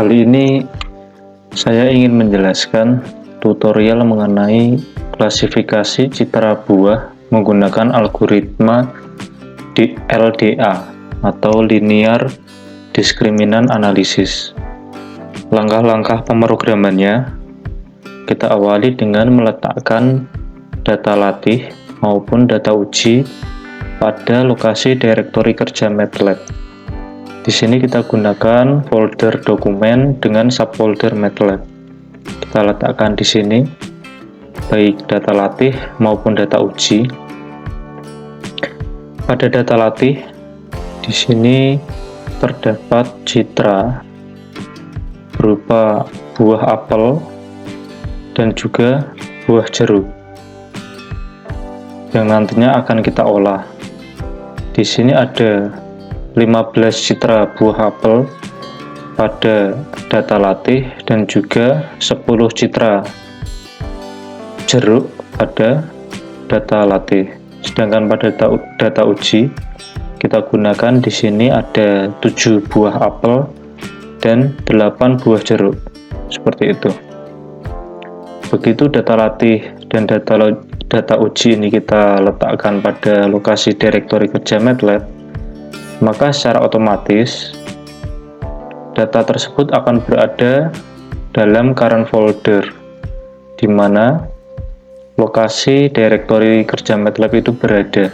Kali ini saya ingin menjelaskan tutorial mengenai klasifikasi citra buah menggunakan algoritma LDA atau Linear Discriminant Analysis. Langkah-langkah pemrogramannya kita awali dengan meletakkan data latih maupun data uji pada lokasi direktori kerja MATLAB. Di sini kita gunakan folder dokumen dengan subfolder MATLAB. Kita letakkan di sini baik data latih maupun data uji. Pada data latih di sini terdapat citra berupa buah apel dan juga buah jeruk yang nantinya akan kita olah. Di sini ada 15 citra buah apel pada data latih dan juga 10 citra jeruk pada data latih. Sedangkan pada data uji kita gunakan di sini ada 7 buah apel dan 8 buah jeruk. Seperti itu. Begitu data latih dan data uji ini kita letakkan pada lokasi direktori kerja MATLAB, maka secara otomatis data tersebut akan berada dalam current folder, di mana lokasi direktori kerja MATLAB itu berada.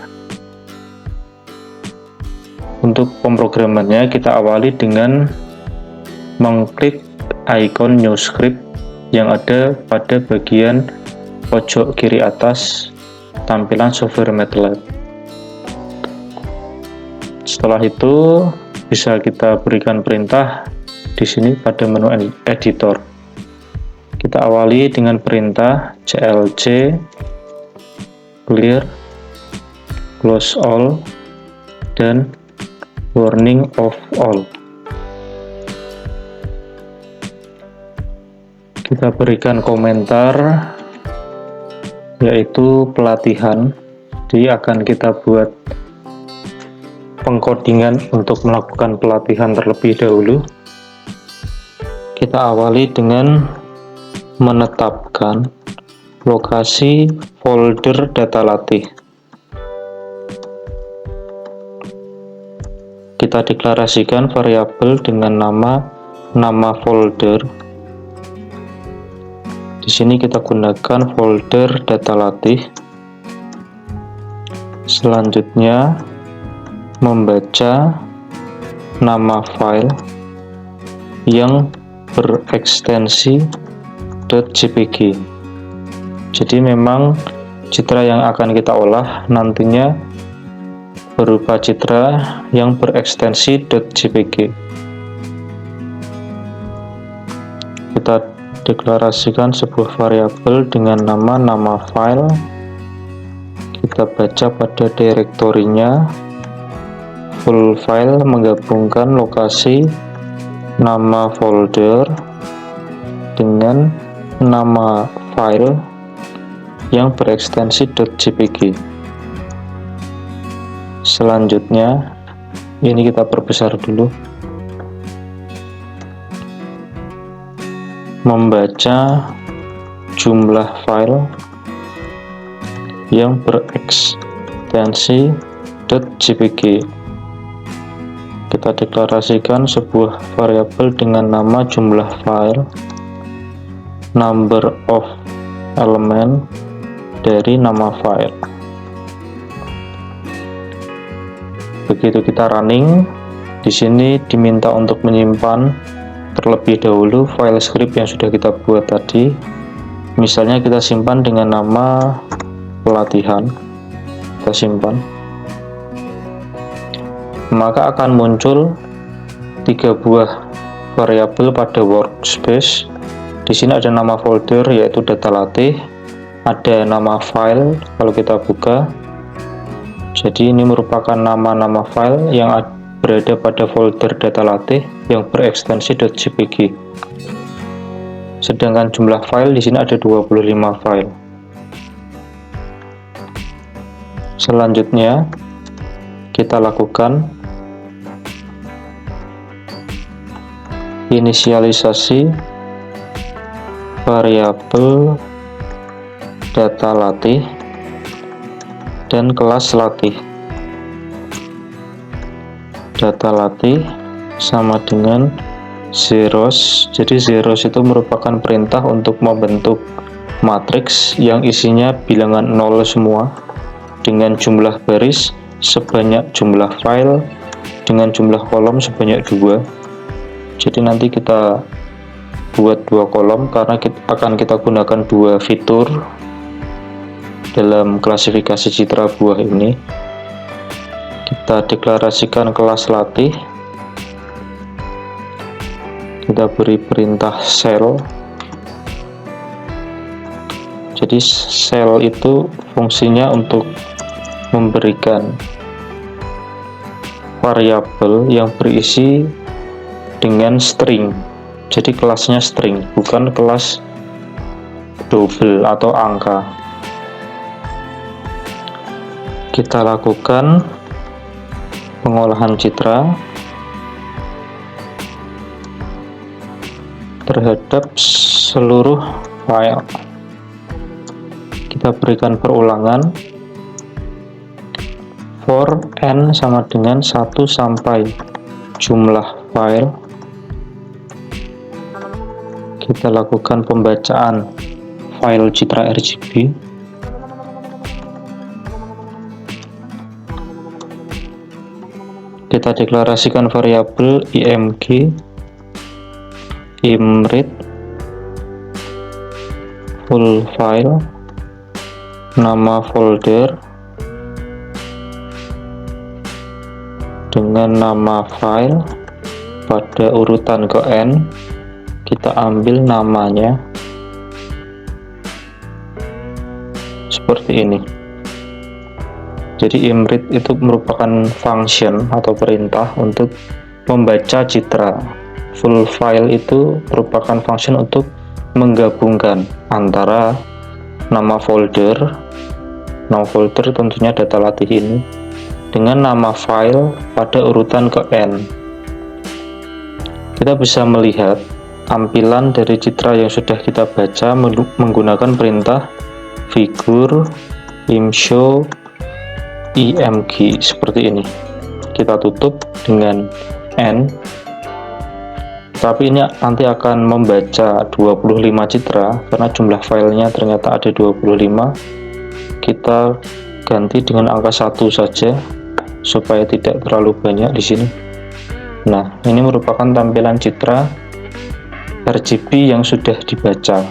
Untuk pemrogramannya kita awali dengan mengklik icon new script yang ada pada bagian pojok kiri atas tampilan software MATLAB. Setelah itu bisa kita berikan perintah di sini pada menu editor. Kita awali dengan perintah clc clear, close all, dan warning of all. Kita berikan komentar yaitu pelatihan. Jadi akan kita buat pengkodingan untuk melakukan pelatihan terlebih dahulu. Kita awali dengan menetapkan lokasi folder data latih. Kita deklarasikan variabel dengan nama folder. Di sini kita gunakan folder data latih. Selanjutnya membaca nama file yang berekstensi .jpg. Jadi memang citra yang akan kita olah nantinya berupa citra yang berekstensi .jpg. Kita deklarasikan sebuah variabel dengan nama file. Kita baca pada direktorinya. Full file menggabungkan lokasi nama folder dengan nama file yang berekstensi .jpg. Selanjutnya ini kita perbesar dulu. Membaca jumlah file yang berekstensi .jpg. Kita deklarasikan sebuah variabel dengan nama jumlah file, number of element dari nama file. Begitu kita running, di sini diminta untuk menyimpan terlebih dahulu file script yang sudah kita buat tadi. Misalnya kita simpan dengan nama pelatihan. Kita simpan. Maka akan muncul 3 buah variabel pada workspace. Di sini ada nama folder yaitu data latih, ada nama file kalau kita buka. Jadi ini merupakan nama-nama file yang berada pada folder data latih yang berekstensi .jpg. Sedangkan jumlah file di sini ada 25 file. Selanjutnya kita lakukan inisialisasi variabel data latih dan kelas latih. Data latih sama dengan zeros. Jadi zeros itu merupakan perintah untuk membentuk matriks yang isinya bilangan 0 semua dengan jumlah baris sebanyak jumlah file dengan jumlah kolom sebanyak 2. Jadi nanti kita buat 2 kolom karena akan kita gunakan 2 fitur dalam klasifikasi citra buah ini. Kita deklarasikan kelas latih, kita beri perintah cell. Jadi cell itu fungsinya untuk memberikan variabel yang berisi dengan string. Jadi kelasnya string, bukan kelas double atau angka. Kita lakukan pengolahan citra terhadap seluruh file. Kita berikan perulangan for n sama dengan 1 sampai jumlah file. Kita lakukan pembacaan file citra RGB. Kita deklarasikan variabel img imread full file, nama folder dengan nama file pada urutan ke n. Kita ambil namanya seperti ini. Jadi imread itu merupakan function atau perintah untuk membaca citra. Full file itu merupakan function untuk menggabungkan antara nama folder tentunya data latih ini dengan nama file pada urutan ke n. Kita bisa melihat tampilan dari citra yang sudah kita baca menggunakan perintah figur imshow img seperti ini. Kita tutup dengan n, tapi ini nanti akan membaca 25 citra karena jumlah filenya ternyata ada 25. Kita ganti dengan angka 1 saja supaya tidak terlalu banyak di sini. Nah, ini merupakan tampilan citra RGB yang sudah dibaca.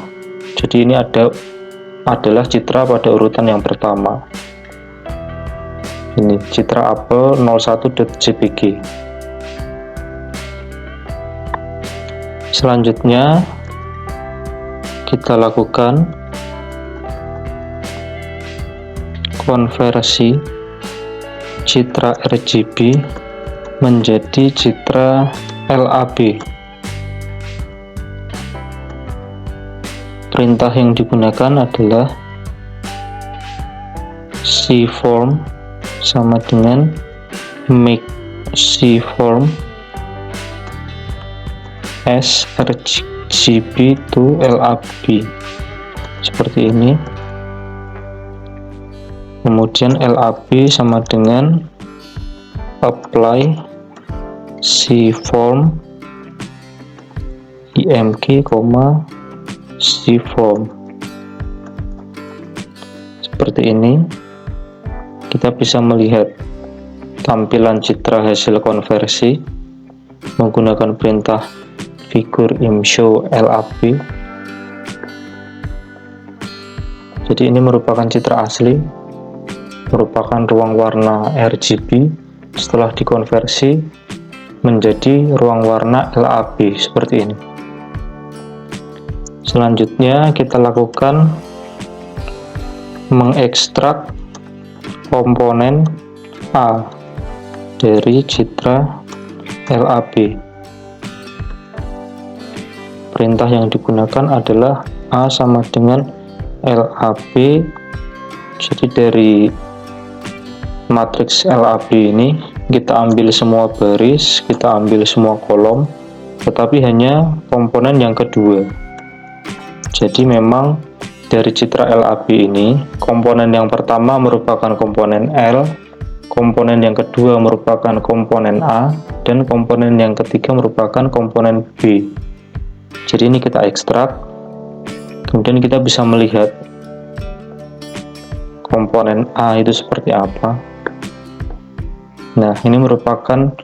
Jadi ini adalah citra pada urutan yang pertama. Ini citra apel 01.jpg. Selanjutnya kita lakukan konversi citra RGB menjadi citra LAB. Perintah yang digunakan adalah cform sama dengan make cform as RGB to LAB seperti ini. Kemudian LAB sama dengan apply cform img, cform seperti ini. Kita bisa melihat tampilan citra hasil konversi menggunakan perintah figur imshow LAB. Jadi ini merupakan citra asli, merupakan ruang warna RGB setelah dikonversi menjadi ruang warna LAB seperti ini. Selanjutnya kita lakukan mengekstrak komponen A dari citra LAB. Perintah yang digunakan adalah A sama dengan LAB. Jadi dari matriks LAB ini kita ambil semua baris, kita ambil semua kolom, tetapi hanya komponen yang kedua. Jadi memang dari citra LAB ini, komponen yang pertama merupakan komponen L, komponen yang kedua merupakan komponen A, dan komponen yang ketiga merupakan komponen B. Jadi ini kita ekstrak, kemudian kita bisa melihat komponen A itu seperti apa. Nah, ini merupakan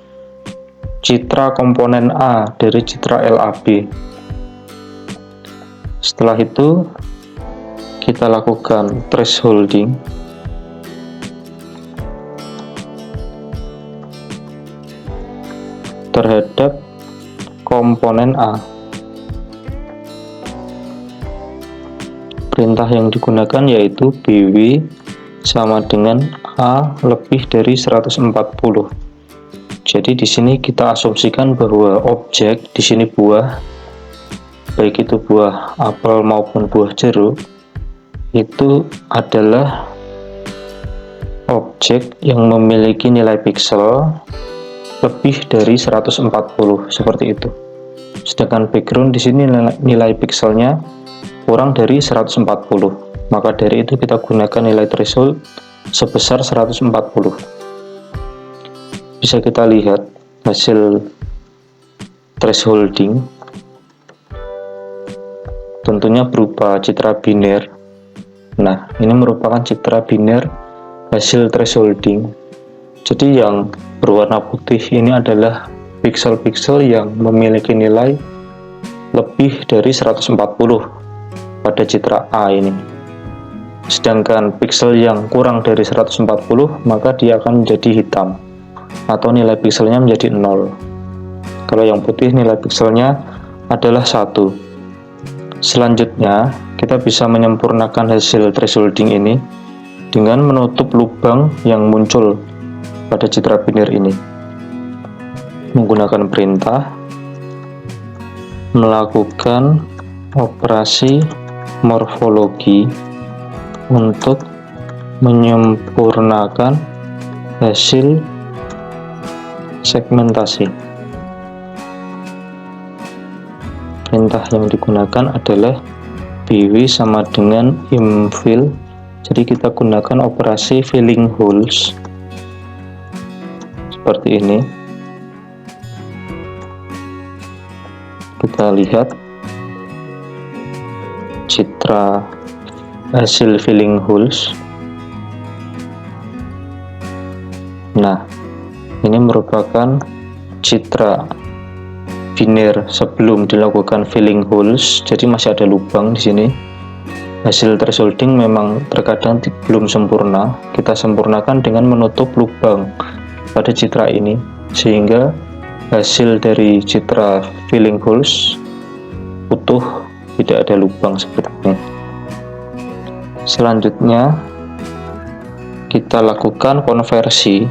citra komponen A dari citra LAB. Setelah itu, kita lakukan thresholding. Terhadap komponen A. Perintah yang digunakan yaitu BW sama dengan A lebih dari 140. Jadi di sini kita asumsikan bahwa objek di sini buah, baik itu buah apel maupun buah jeruk, itu adalah objek yang memiliki nilai piksel lebih dari 140 seperti itu. Sedangkan background di sini nilai pikselnya kurang dari 140. Maka dari itu kita gunakan nilai threshold sebesar 140. Bisa kita lihat hasil thresholding. Tentunya berupa citra biner. Nah, ini merupakan citra biner hasil thresholding. Jadi yang berwarna putih ini adalah piksel-piksel yang memiliki nilai lebih dari 140 pada citra A ini. Sedangkan piksel yang kurang dari 140 maka dia akan menjadi hitam atau nilai pikselnya menjadi 0. Kalau yang putih nilai pikselnya adalah 1. Selanjutnya, kita bisa menyempurnakan hasil thresholding ini dengan menutup lubang yang muncul pada citra biner ini. Menggunakan perintah, melakukan operasi morfologi untuk menyempurnakan hasil segmentasi. Perintah yang digunakan adalah BW sama dengan imfill. Jadi kita gunakan operasi filling holes seperti ini. Kita lihat citra hasil filling holes. Nah, ini merupakan citra biner sebelum dilakukan filling holes, jadi masih ada lubang di sini. Hasil thresholding memang terkadang belum sempurna, kita sempurnakan dengan menutup lubang pada citra ini, sehingga hasil dari citra filling holes utuh, tidak ada lubang seperti ini. Selanjutnya, kita lakukan konversi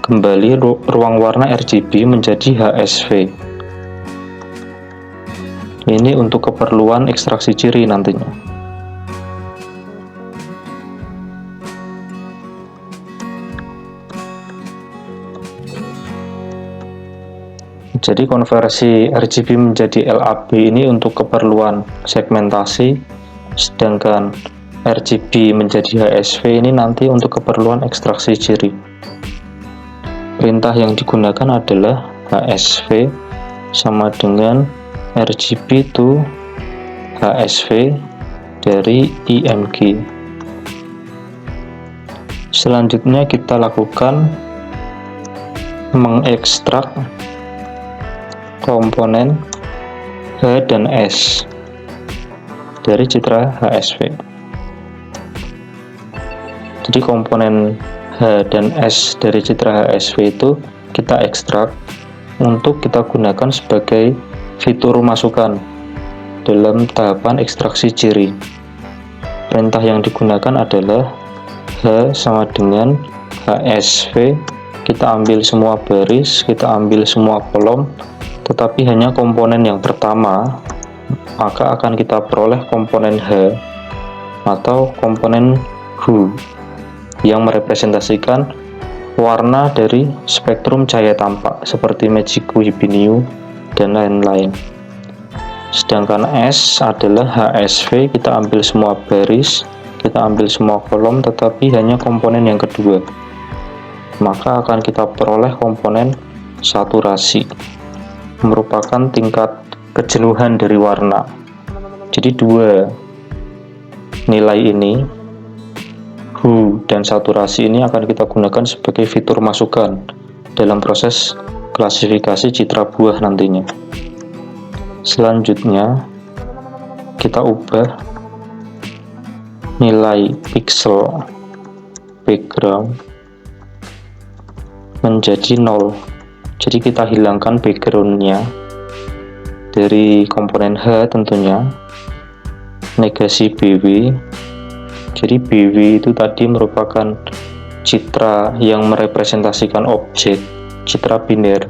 kembali ruang warna RGB menjadi HSV. Ini untuk keperluan ekstraksi ciri nantinya. Jadi konversi RGB menjadi LAB ini untuk keperluan segmentasi, sedangkan RGB menjadi HSV ini nanti untuk keperluan ekstraksi ciri. Perintah yang digunakan adalah HSV sama dengan RGB to HSV dari IMG. Selanjutnya kita lakukan mengekstrak komponen H dan S dari citra HSV. Jadi komponen H dan S dari citra HSV itu kita ekstrak untuk kita gunakan sebagai fitur masukan dalam tahapan ekstraksi ciri. Perintah yang digunakan adalah H sama dengan HSV. Kita ambil semua baris, kita ambil semua kolom, tetapi hanya komponen yang pertama, maka akan kita peroleh komponen H atau komponen hue yang merepresentasikan warna dari spektrum cahaya tampak seperti Magic Webiniu dan lain-lain. Sedangkan S adalah HSV, kita ambil semua baris, kita ambil semua kolom, tetapi hanya komponen yang kedua. Maka akan kita peroleh komponen saturasi, merupakan tingkat kejenuhan dari warna. Jadi dua nilai ini, hue dan saturasi ini akan kita gunakan sebagai fitur masukan dalam proses klasifikasi citra buah nantinya. Selanjutnya kita ubah nilai pixel background menjadi 0. Jadi kita hilangkan backgroundnya dari komponen H tentunya, negasi BW. Jadi BW itu tadi merupakan citra yang merepresentasikan objek, citra biner.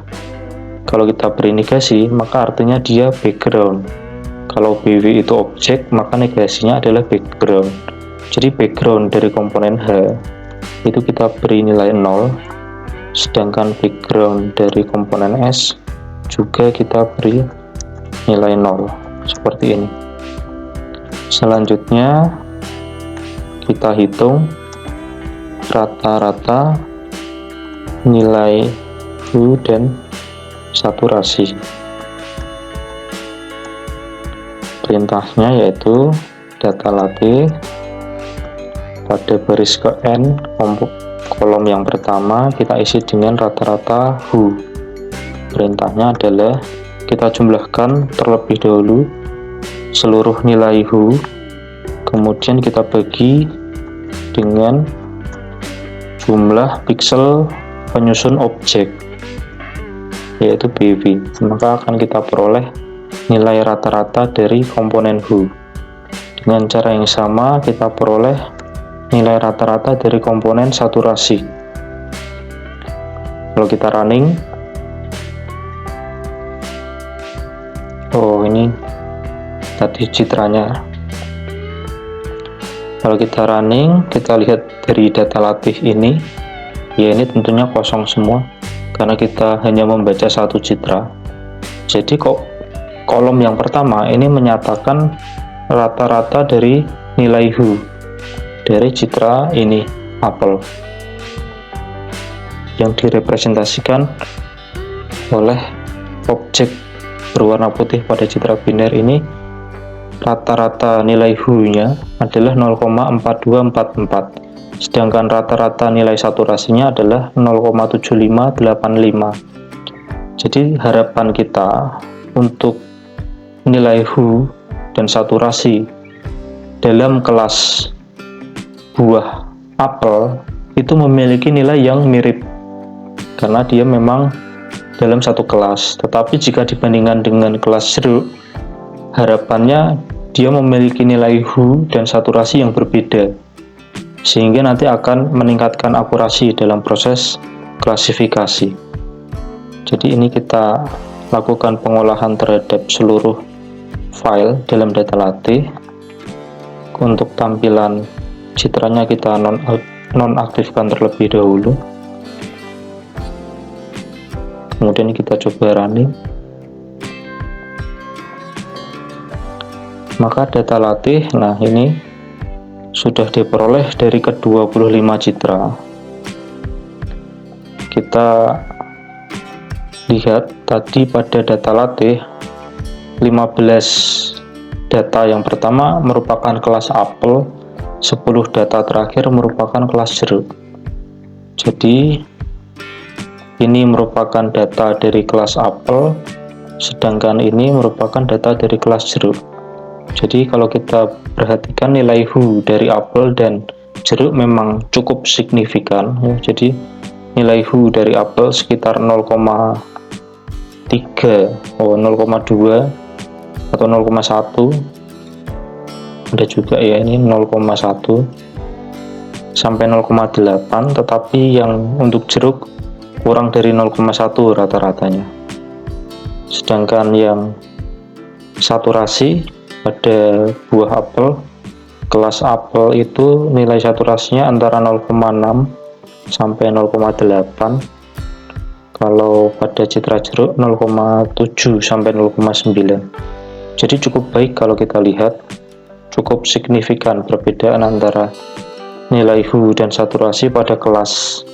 Kalau kita beri negasi, maka artinya dia background. Kalau BW itu objek, maka negasinya adalah background. Jadi background dari komponen H itu kita beri nilai 0, sedangkan background dari komponen S juga kita beri nilai 0, seperti ini. Selanjutnya kita hitung rata-rata nilai hue dan saturasi. Perintahnya yaitu data latih pada baris ke N, kolom yang pertama kita isi dengan rata-rata hue. Perintahnya adalah kita jumlahkan terlebih dahulu seluruh nilai hue, kemudian kita bagi dengan jumlah pixel penyusun objek, yaitu BW. Maka akan kita peroleh nilai rata-rata dari komponen hue. Dengan cara yang sama kita peroleh nilai rata-rata dari komponen saturasi. Kalau kita running, ini tadi citranya. Kalau kita running, kita lihat dari data latih ini, ya ini tentunya kosong semua karena kita hanya membaca satu citra. Jadi kok kolom yang pertama ini menyatakan rata-rata dari nilai hue dari citra ini, apel, yang direpresentasikan oleh objek berwarna putih pada citra biner ini. Rata-rata nilai hue-nya adalah 0,4244, sedangkan rata-rata nilai saturasinya adalah 0,7585. Jadi harapan kita untuk nilai hue dan saturasi dalam kelas buah apel itu memiliki nilai yang mirip karena dia memang dalam satu kelas. Tetapi jika dibandingkan dengan kelas jeruk, harapannya dia memiliki nilai hue dan saturasi yang berbeda, sehingga nanti akan meningkatkan akurasi dalam proses klasifikasi. Jadi ini kita lakukan pengolahan terhadap seluruh file dalam data latih. Untuk tampilan citranya kita nonaktifkan terlebih dahulu, kemudian kita coba running. Maka data latih, nah ini sudah diperoleh dari ke-25 citra. Kita lihat tadi pada data latih 15 data yang pertama merupakan kelas apel, 10 data terakhir merupakan kelas jeruk. Jadi ini merupakan data dari kelas apel, sedangkan ini merupakan data dari kelas jeruk. Jadi kalau kita perhatikan nilai hue dari apel dan jeruk memang cukup signifikan ya. Jadi nilai hue dari apel sekitar 0,3 0,2 atau 0,1, ada juga ya ini 0,1 sampai 0,8, tetapi yang untuk jeruk kurang dari 0,1 rata-ratanya. Sedangkan yang saturasi pada buah apel, kelas apel itu nilai saturasinya antara 0,6 sampai 0,8, Kalau pada citra jeruk 0,7 sampai 0,9. Jadi cukup baik kalau kita lihat, cukup signifikan perbedaan antara nilai HU dan saturasi pada kelas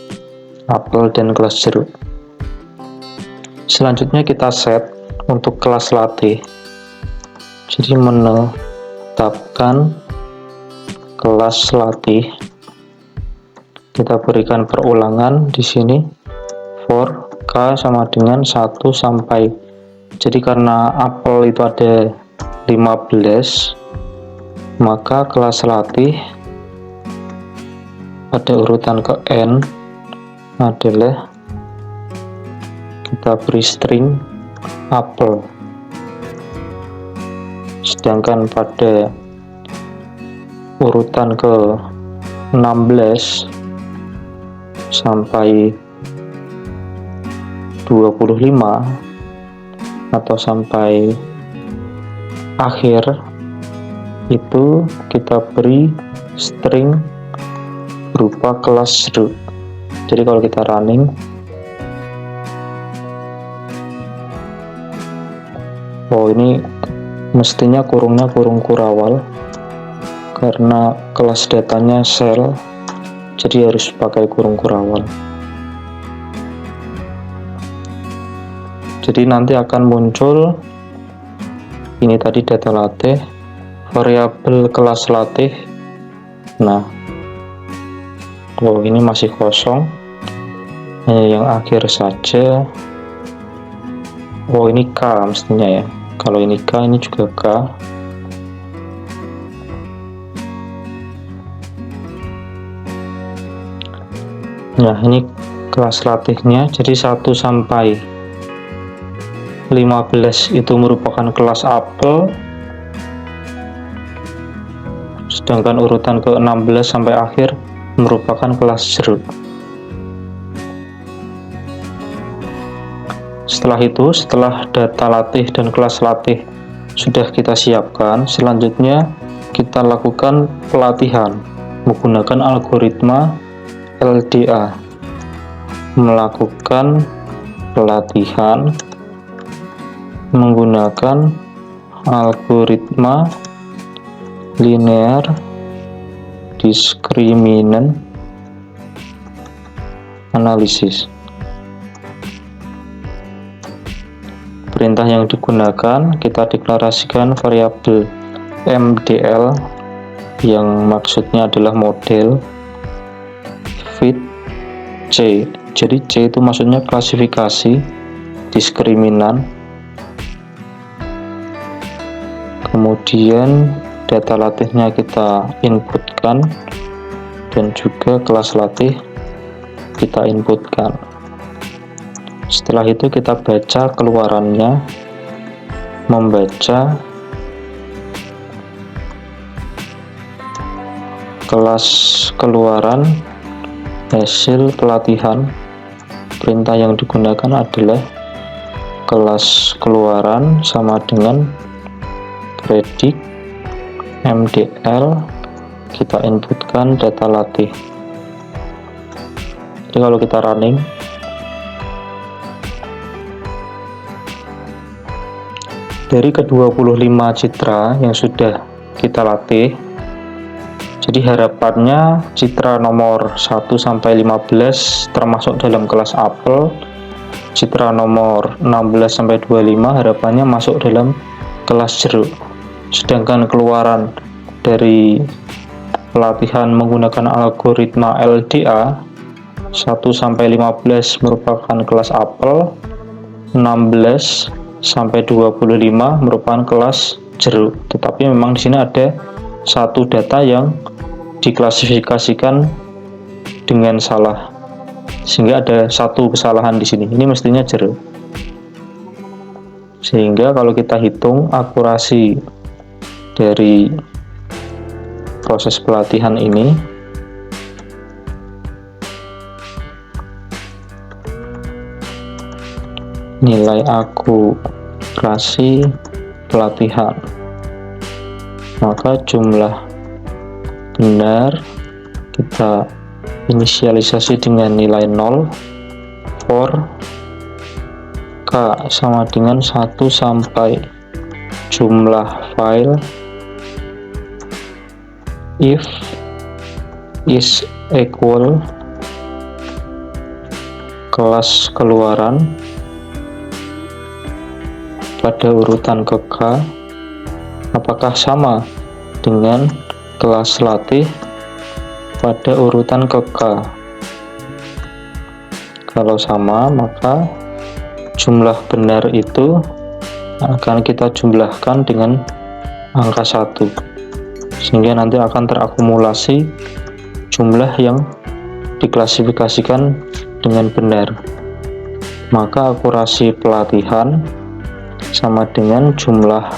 apel dan kelas jeruk. Selanjutnya kita set untuk kelas latte. Jadi menetapkan kelas latte, kita berikan perulangan di sini for K sama dengan 1 sampai, jadi karena apel itu ada 15, maka kelas latte pada urutan ke N adalah kita beri string apel, sedangkan pada urutan ke 16 sampai 25 atau sampai akhir itu kita beri string berupa kelas jeruk. Jadi kalau kita running, ini mestinya kurungnya kurung kurawal karena kelas datanya sel, jadi harus pakai kurung kurawal. Jadi nanti akan muncul ini tadi data latte, variabel kelas latte. Nah, ini masih kosong, hanya yang akhir saja. Ini K mestinya ya. Kalau ini K, ini juga K. Nah, ini kelas latte-nya, jadi 1 sampai 15 itu merupakan kelas apel, sedangkan urutan ke 16 sampai akhir merupakan kelas jeruk. Setelah itu, setelah data latih dan kelas latih sudah kita siapkan, selanjutnya kita lakukan pelatihan menggunakan algoritma LDA. Melakukan pelatihan menggunakan algoritma linear discriminant analysis. Perintah yang digunakan, kita deklarasikan variabel MDL yang maksudnya adalah model fit C. Jadi C itu maksudnya klasifikasi diskriminan. Kemudian data latihnya kita inputkan dan juga kelas latih kita inputkan. Setelah itu kita baca keluarannya, membaca kelas keluaran hasil pelatihan. Perintah yang digunakan adalah kelas keluaran sama dengan predict MDL, kita inputkan data latih. Jadi kalau kita running, dari ke-25 citra yang sudah kita latih, jadi harapannya citra nomor 1 sampai 15 termasuk dalam kelas apel, citra nomor 16 sampai 25 harapannya masuk dalam kelas jeruk. Sedangkan keluaran dari pelatihan menggunakan algoritma LDA 1 sampai 15 merupakan kelas apel, 16 sampai 25 merupakan kelas jeruk. Tetapi memang di sini ada satu data yang diklasifikasikan dengan salah, sehingga ada satu kesalahan di sini. Ini mestinya jeruk. Sehingga kalau kita hitung akurasi dari proses pelatihan ini, nilai akurasi pelatihan, maka jumlah benar kita inisialisasi dengan nilai 0 for maka sama dengan 1 sampai jumlah file if is equal kelas keluaran pada urutan ke K apakah sama dengan kelas latih pada urutan ke K. Kalau sama, maka jumlah benar itu akan kita jumlahkan dengan angka 1 sehingga nanti akan terakumulasi jumlah yang diklasifikasikan dengan benar. Maka akurasi pelatihan sama dengan jumlah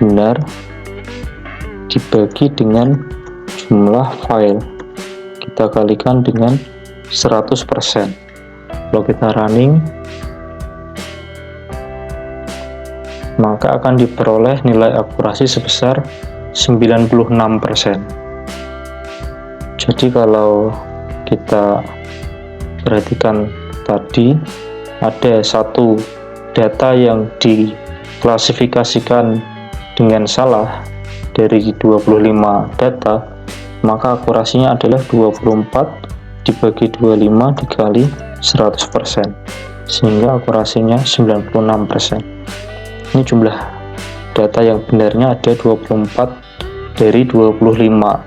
benar dibagi dengan jumlah file, kita kalikan dengan 100%. Kalau kita running, maka akan diperoleh nilai akurasi sebesar 96%. Jadi kalau kita perhatikan tadi, ada satu data yang diklasifikasikan dengan salah dari 25 data, maka akurasinya adalah 24 dibagi 25 dikali 100%, sehingga akurasinya 96%. Ini jumlah data yang benarnya ada 24 dari 25,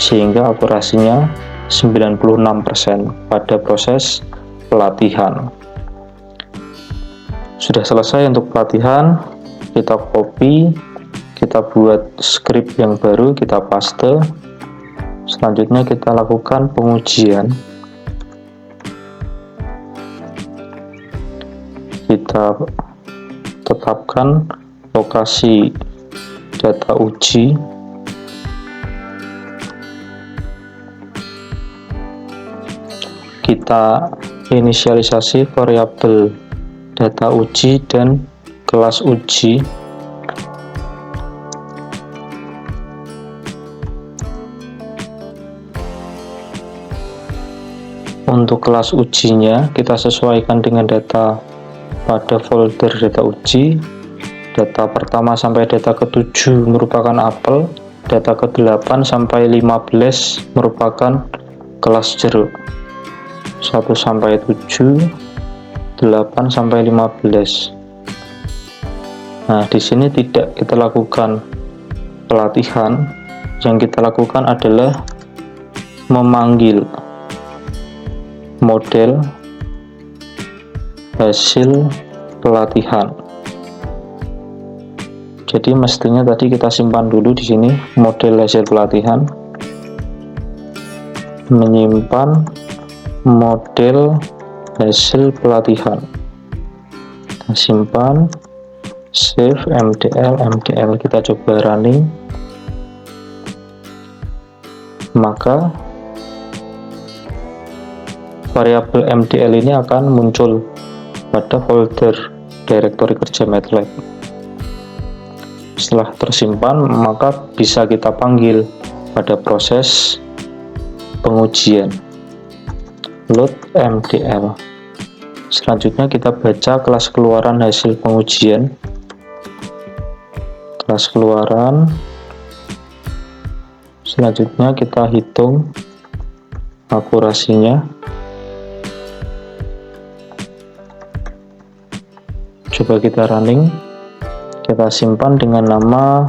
sehingga akurasinya 96% pada proses pelatihan. Sudah selesai untuk pelatihan, kita copy, kita buat script yang baru, kita paste. Selanjutnya kita lakukan pengujian. Kita tetapkan lokasi data uji. Kita inisialisasi variabel data uji dan kelas uji. Untuk kelas ujinya kita sesuaikan dengan data pada folder data uji. Data pertama sampai data ke-7 merupakan apel, data ke-8 sampai 15 merupakan kelas jeruk. 1 sampai 7, 8 sampai 15. Nah, di sini tidak kita lakukan pelatihan, yang kita lakukan adalah memanggil model hasil pelatihan. Jadi mestinya tadi kita simpan dulu di sini model hasil pelatihan, menyimpan model hasil pelatihan, kita simpan, save, mdl, kita coba running, maka variabel mdl ini akan muncul pada folder directory kerja MATLAB. Setelah tersimpan, maka bisa kita panggil pada proses pengujian. Load mdl. Selanjutnya kita baca kelas keluaran hasil pengujian. Kelas keluaran. Selanjutnya kita hitung akurasinya. Coba kita running, kita simpan dengan nama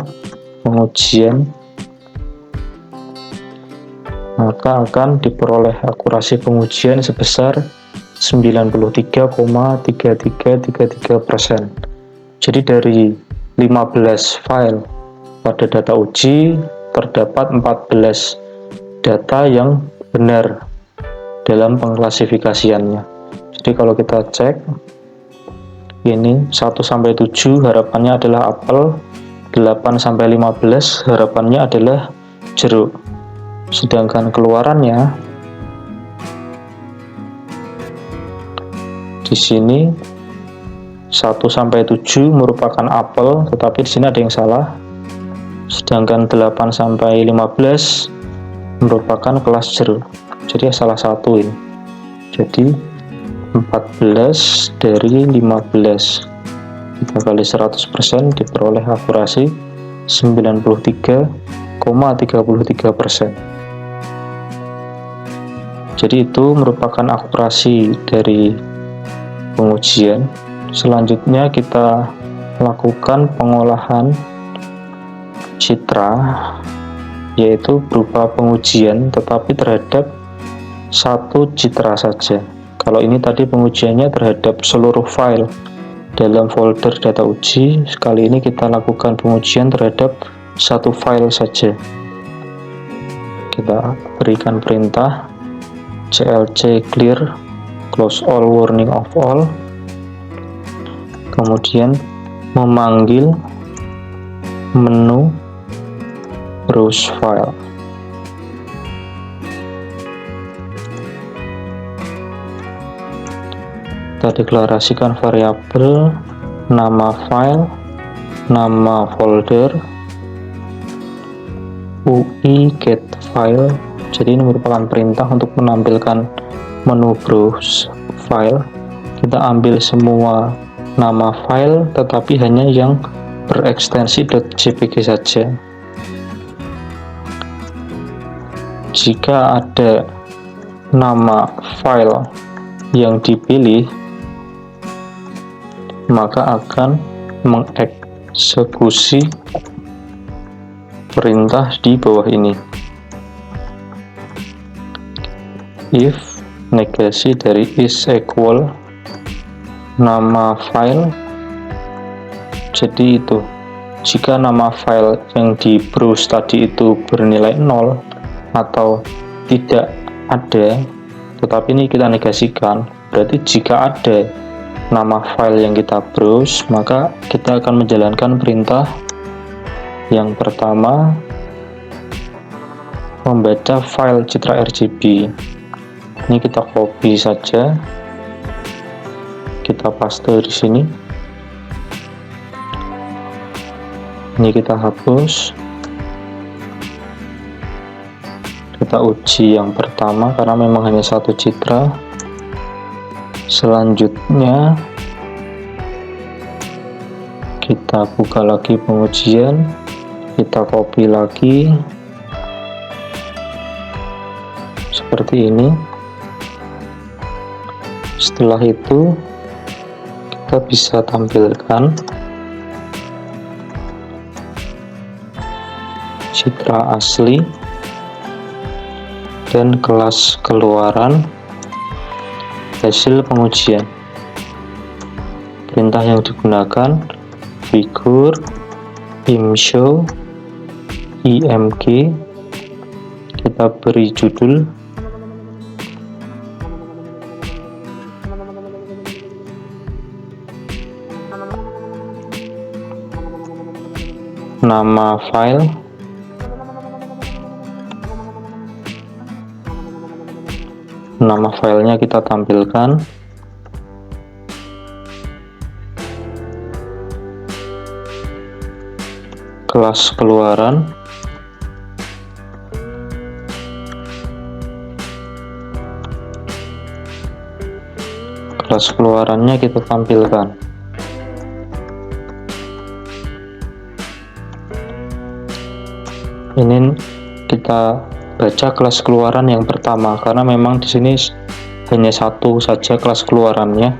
pengujian, maka akan diperoleh akurasi pengujian sebesar 93,3333%. Jadi dari 15 file pada data uji terdapat 14 data yang benar dalam pengklasifikasiannya. Jadi kalau kita cek ini 1 sampai 7 harapannya adalah apel, 8 sampai 15 harapannya adalah jeruk. Sedangkan keluarannya di sini 1 sampai 7 merupakan apel, tetapi di sini ada yang salah. Sedangkan 8 sampai 15 merupakan kelas jeruk. Jadi salah satu ini. Jadi 14 dari 15. Kita kali 100% diperoleh akurasi 93,33%. Jadi itu merupakan akurasi dari pengujian. Selanjutnya kita lakukan pengolahan citra, yaitu berupa pengujian tetapi terhadap satu citra saja. Kalau ini tadi pengujiannya terhadap seluruh file dalam folder data uji, kali ini kita lakukan pengujian terhadap satu file saja. Kita berikan perintah clc clear close all warning of all, kemudian memanggil menu browse file. Kita deklarasikan variabel nama file, nama folder, UI get file. Jadi ini merupakan perintah untuk menampilkan menu browse file. Kita ambil semua nama file tetapi hanya yang berekstensi .jpg saja. Jika ada nama file yang dipilih, maka akan mengeksekusi perintah di bawah ini. If negasi dari is equal nama file, jadi itu jika nama file yang di browse tadi itu bernilai 0 atau tidak ada, tetapi ini kita negasikan, berarti jika ada nama file yang kita browse, maka kita akan menjalankan perintah yang pertama, membaca file citra RGB. Ini kita copy saja, kita paste di sini. Ini kita hapus. Kita uji yang pertama karena memang hanya satu citra. Selanjutnya kita buka lagi pengujian, kita copy lagi seperti ini. Setelah itu kita bisa tampilkan citra asli dan kelas keluaran hasil pengujian. Perintah yang digunakan figur imshow img, kita beri judul nama file, nama filenya kita tampilkan, kelas keluaran, kelas keluarannya kita tampilkan. Ini kita baca kelas keluaran yang pertama karena memang di sini hanya satu saja kelas keluarannya.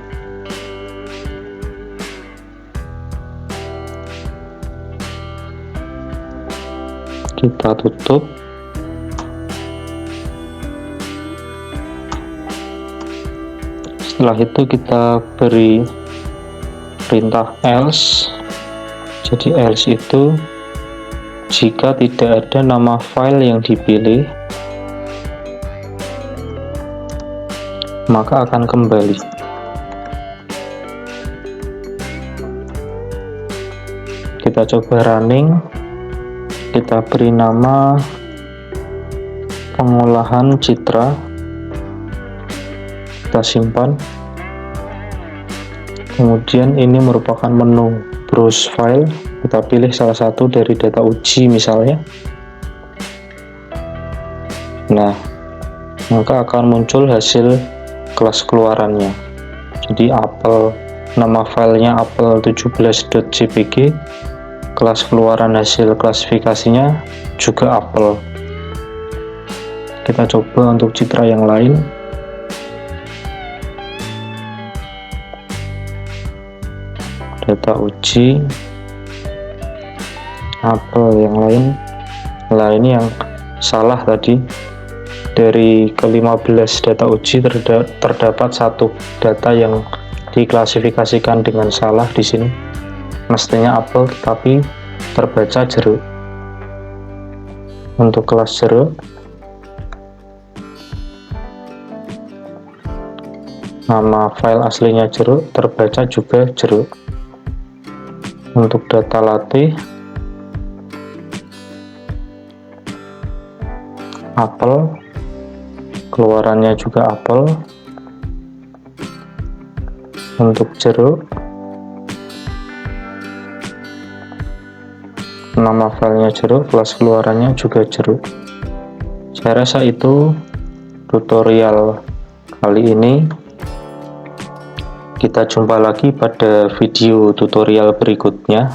Kita tutup. Setelah itu kita beri perintah else. Jadi else itu jika tidak ada nama file yang dipilih, maka akan kembali. Kita coba running, kita beri nama pengolahan citra, kita simpan. Kemudian ini merupakan menu browse file, kita pilih salah satu dari data uji misalnya. Nah, maka akan muncul hasil kelas keluarannya. Jadi apel, nama filenya apel17.jpg, kelas keluaran hasil klasifikasinya juga apel. Kita coba untuk citra yang lain. Data uji apel yang lain. Nah, ini yang salah tadi. Dari ke-15 data uji terdapat satu data yang diklasifikasikan dengan salah di sini. Mestinya apel tetapi terbaca jeruk. Untuk kelas jeruk, nama file aslinya jeruk, terbaca juga jeruk. Untuk data latte, apel, keluarannya juga apel. Untuk jeruk, nama filenya jeruk, kelas keluarannya juga jeruk. Saya rasa itu tutorial kali ini. Kita jumpa lagi pada video tutorial berikutnya.